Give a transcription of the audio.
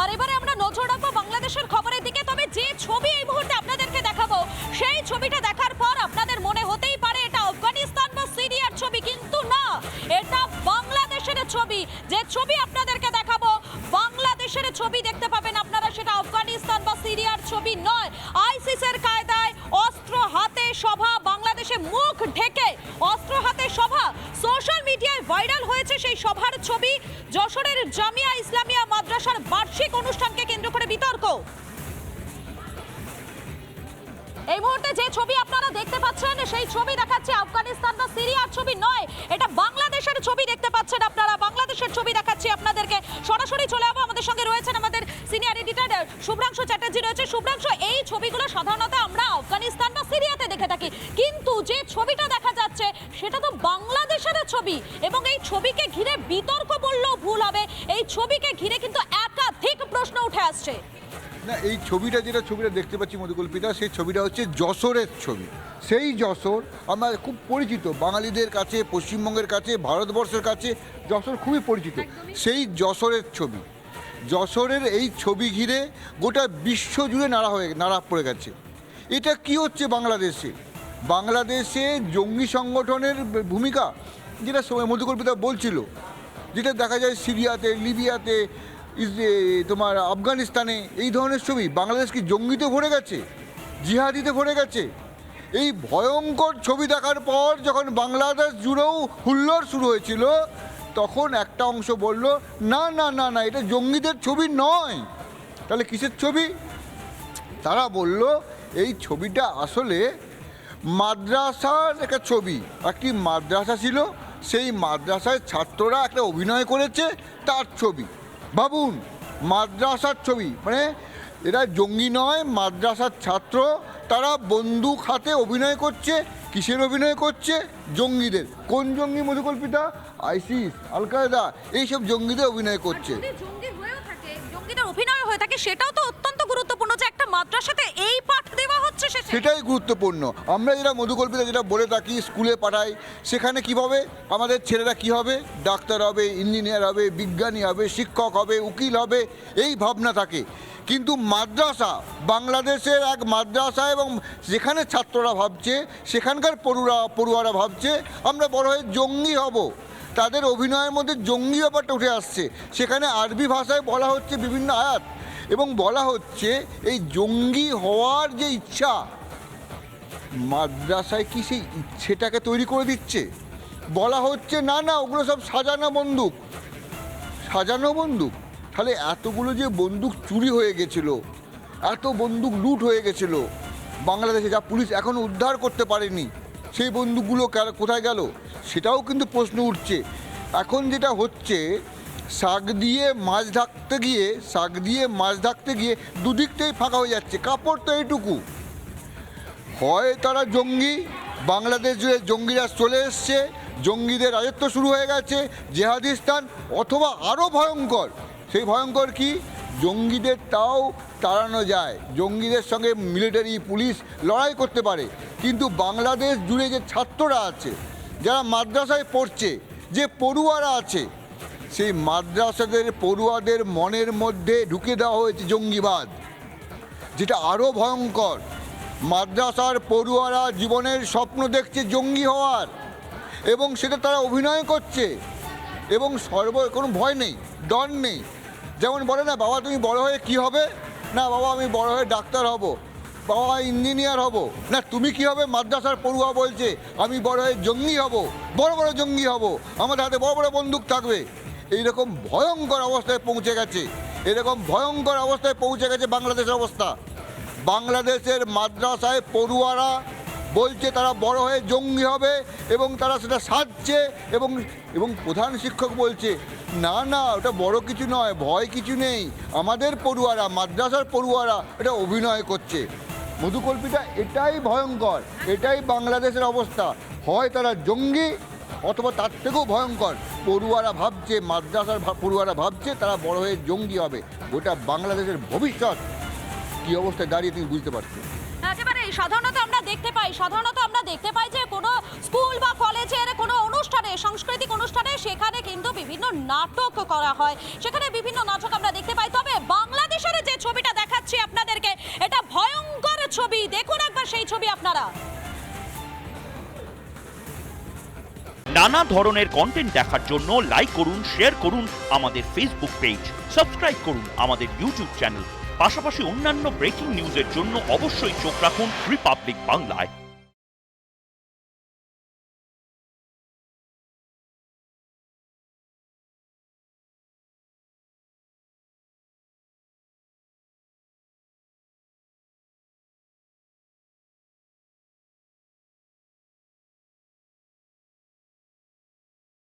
আর এবারে আমরা নজর রাখবো বাংলাদেশের খবরের দিকে। তবে যে ছবি এই মুহূর্তে আপনাদেরকে দেখাবো, সেই ছবিটা দেখার পর আপনাদের মনে হতেই পারে এটা আফগানিস্তান বা সিরিয়ার ছবি, কিন্তু না, এটা বাংলাদেশের ছবি। যে ছবি আপনাদেরকে দেখাবো বাংলাদেশের ছবি দেখতে পাবেন আপনারা, সেটা আফগানিস্তান বা সিরিয়ার ছবি নয়। আইসিসের কায়দায় অস্ত্র হাতে সভা, বাংলাদেশে মুখ ঢেকে অস্ত্র হাতে সভা, সোশ্যাল মিডিয়ায় ভাইরাল হয়েছে সেই সভার ছবি। যশোরের জামিয়া ইসলামিয়া মাদ্রাসার বার্ষিক অনুষ্ঠানকে কেন্দ্র করে বিতর্ক। এই মুহূর্তে যে ছবি আপনারা দেখতে পাচ্ছেন সেই ছবি দেখাচ্ছে আফগানিস্তান বা সিরিয়ার ছবি নয়, এটা বাংলাদেশের ছবি দেখতে পাচ্ছেন আপনারা। বাংলাদেশের ছবি দেখাচ্ছি আপনাদেরকে। সরাসরি চলে যাবো, আমাদের সঙ্গে রয়েছেন আমাদের সিনিয়র এডিটর শুভ্রাংশু চ্যাটার্জি রয়েছে। শুভ্রাংশু, এই ছবিগুলো সাধারণত আমরা আফগানিস্তান বা সিরিয়াতে দেখে থাকি, কিন্তু যে ছবিটা দেখা যাচ্ছে সেটা তো বাংলাদেশের ছবি, এবং এই ছবিকে ঘিরে বিতর্ক বললেও ভুল হবে। এই ছবিকে ঘিরে কিন্তু একাধিক প্রশ্ন উঠে আসছে। না, এই ছবিটা ছবিটা দেখতে পাচ্ছি মধুকল্পিতা, সেই ছবিটা হচ্ছে যশোরের ছবি। সেই যশোর আমরা খুব পরিচিত, বাঙালিদের কাছে, পশ্চিমবঙ্গের কাছে, ভারতবর্ষের কাছে যশোর খুবই পরিচিত। সেই যশোরের ছবি, যশোরের এই ছবি ঘিরে গোটা বিশ্ব জুড়ে নাড়া পড়ে গেছে। এটা কি হচ্ছে বাংলাদেশে? বাংলাদেশে জঙ্গি সংগঠনের ভূমিকা, যেটা মধুকল্পিতা বলছিল, যেটা দেখা যায় সিরিয়াতে, লিবিয়াতে, তোমার আফগানিস্তানে, এই ধরনের ছবি। বাংলাদেশ কি জঙ্গিতে ভরে গেছে, জিহাদিতে ভরে গেছে? এই ভয়ঙ্কর ছবি দেখার পর যখন বাংলাদেশ জুড়েও হুল্লোড় শুরু হয়েছিল, তখন একটা অংশ বলল না না না না, এটা জঙ্গিদের ছবি নয়। তাহলে কিসের ছবি? তারা বলল এই ছবিটা আসলে মাদ্রাসার একটা ছবি। একটি মাদ্রাসা ছিল, সেই মাদ্রাসায় ছাত্ররা একটা অভিনয় করেছে, তার ছবি। ভাবুন, মাদ্রাসার ছবি, মানে এরা জঙ্গি নয়, মাদ্রাসার ছাত্র, তারা বন্দুক হাতে অভিনয় করছে। কিসের অভিনয় করছে? জঙ্গিদের। কোন জঙ্গি মধুকল্পিতা? আইসিস, আল কায়দা, এইসব জঙ্গিদের অভিনয় করছে। জঙ্গিদের অভিনয় হয়ে থাকে, সেটাও তো অত্যন্ত গুরুত্বপূর্ণ যে একটা মাদ্রাসাতে এই পাঠ দেওয়া হচ্ছে। সেটাই গুরুত্বপূর্ণ। আমরা যেটা মধুকল্পিতা যেটা বলে থাকি, স্কুলে পাঠাই, সেখানে কিভাবে আমাদের ছেলেরা কি হবে? ডাক্তার হবে, ইঞ্জিনিয়ার হবে, বিজ্ঞানী হবে, শিক্ষক হবে, উকিল হবে, এই ভাবনা থাকে। কিন্তু মাদ্রাসা, বাংলাদেশের এক মাদ্রাসা, এবং যেখানে ছাত্ররা ভাবছে, সেখানকার পড়ুয়ারা ভাবছে আমরা বড় হয়ে জঙ্গি হব। তাদের অভিনয়ের মধ্যে জঙ্গি ব্যাপারটা উঠে আসছে। সেখানে আরবি ভাষায় বলা হচ্ছে বিভিন্ন আয়াত, এবং বলা হচ্ছে এই জঙ্গি হওয়ার যে ইচ্ছা, মাদ্রাসায় কি সেই ইচ্ছেটাকে তৈরি করে দিচ্ছে? বলা হচ্ছে না না, ওগুলো সব সাজানো বন্দুক, সাজানো বন্দুক। তাহলে এতগুলো যে বন্দুক চুরি হয়ে গেছিল, এত বন্দুক লুট হয়ে গেছিল বাংলাদেশে, যা পুলিশ এখনও উদ্ধার করতে পারেনি, সেই বন্দুকগুলো কোথায় গেল? সেটাও কিন্তু প্রশ্ন উঠছে। এখন যেটা হচ্ছে, শাক দিয়ে মাছ ঢাকতে গিয়ে দুদিকটাই ফাঁকা হয়ে যাচ্ছে। কাপড় তো এইটুকু। হয় তারা জঙ্গি, বাংলাদেশ জুড়ে জঙ্গিরা চলে এসছে, জঙ্গিদের রাজত্ব শুরু হয়ে গেছে, জেহাদিস্তান, অথবা আরও ভয়ঙ্কর। সেই ভয়ঙ্কর কি? জঙ্গিদের তাও তাড়ানো যায়, জঙ্গিদের সঙ্গে মিলিটারি, পুলিশ লড়াই করতে পারে, কিন্তু বাংলাদেশ জুড়ে যে ছাত্ররা আছে, যারা মাদ্রাসায় পড়ছে, যে পড়ুয়ারা আছে, সেই মাদ্রাসাদের পড়ুয়াদের মনের মধ্যে ঢুকে দেওয়া হয়েছে জঙ্গিবাদ, যেটা আরও ভয়ঙ্কর। মাদ্রাসার পড়ুয়ারা জীবনের স্বপ্ন দেখছে জঙ্গি হওয়ার, এবং সেটা তারা অভিনয় করছে, এবং কোনো ভয় নেই, ডর নেই। যেমন বলে না, বাবা তুমি বড় হয়ে কি হবে? না বাবা, আমি বড় হয়ে ডাক্তার হব, বাবা ইঞ্জিনিয়ার হব। না, তুমি কি হবে? মাদ্রাসার পড়ুয়া বলছে আমি বড় হয়ে জঙ্গি হব, বড় বড় জঙ্গি হব, আমাদের হাতে বড় বড় বন্দুক থাকবে। এইরকম ভয়ঙ্কর অবস্থায় পৌঁছে গেছে বাংলাদেশের অবস্থা। বাংলাদেশের মাদ্রাসায় পড়ুয়ারা বলছে তারা বড় হয়ে জঙ্গি হবে, এবং তারা সেটা সাজছে, এবং প্রধান শিক্ষক বলছে না না, ওটা বড় কিছু নয়, ভয় কিছু নেই, আমাদের পড়ুয়ারা, মাদ্রাসার পড়ুয়ারা এটা অভিনয় করছে। মধুকল্পিতা, এটাই ভয়ঙ্কর, এটাই বাংলাদেশের অবস্থা। হয় তারা জঙ্গি, অথবা তার থেকেও ভয়ঙ্কর, পড়ুয়ারা ভাবছে, মাদ্রাসার পড়ুয়ারা ভাবছে তারা বড় হয়ে জঙ্গি হবে। গোটা বাংলাদেশের ভবিষ্যৎ কি অবস্থায় দাঁড়িয়ে তুমি বুঝতে পারছো। একেবারে সাধারণত আমরা দেখতে পাই যে কোনো স্কুল বা কলেজের কোনো অনুষ্ঠানে, সাংস্কৃতিক অনুষ্ঠানে, সেখানে কিন্তু বিভিন্ন নাটক করা হয়, সেখানে বিভিন্ন নাটক আমরা দেখতে পাই। তবে বাংলা ছবি, দেখুন একবার সেই ছবি আপনারা। নানা ধরনের কন্টেন্ট দেখার জন্য লাইক করুন, শেয়ার করুন আমাদের ফেসবুক পেজ, সাবস্ক্রাইব করুন আমাদের ইউটিউব চ্যানেল। পাশাপাশি অন্যান্য ব্রেকিং নিউজের জন্য অবশ্যই চোখ রাখুন রিপাবলিক বাংলায়।